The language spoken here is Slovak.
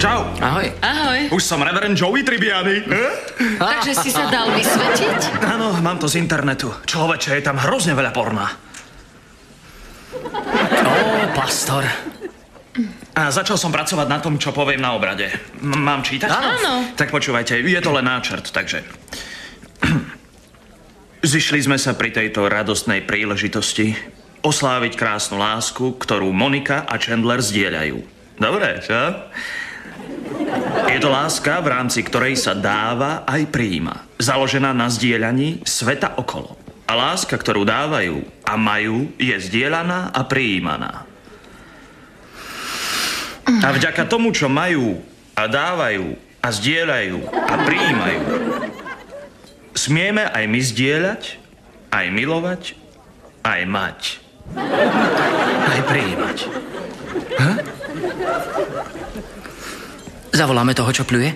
Čau. Ahoj. Ahoj. Už som reverend Joey Tribbiani. Takže si sa dal vysvetiť? Áno, mám to z internetu. Človeče, je tam hrozne veľa porna. Pastor. A začal som pracovať na tom, čo poviem na obrade. Mám čítať? Áno. Tak počúvajte, je to len náčrt, takže... Zišli sme sa pri tejto radostnej príležitosti osláviť krásnu lásku, ktorú Monika a Chandler zdieľajú. Dobre, čo? Je to láska, v rámci ktorej sa dáva aj prijíma. Založená na zdieľaní sveta okolo. A láska, ktorú dávajú a majú, je zdieľaná a prijímaná. A vďaka tomu, čo majú a dávajú a zdieľajú a prijímajú, smieme aj my zdieľať, aj milovať, aj mať. Aj prijímať. Zavoláme toho, čo pľuje?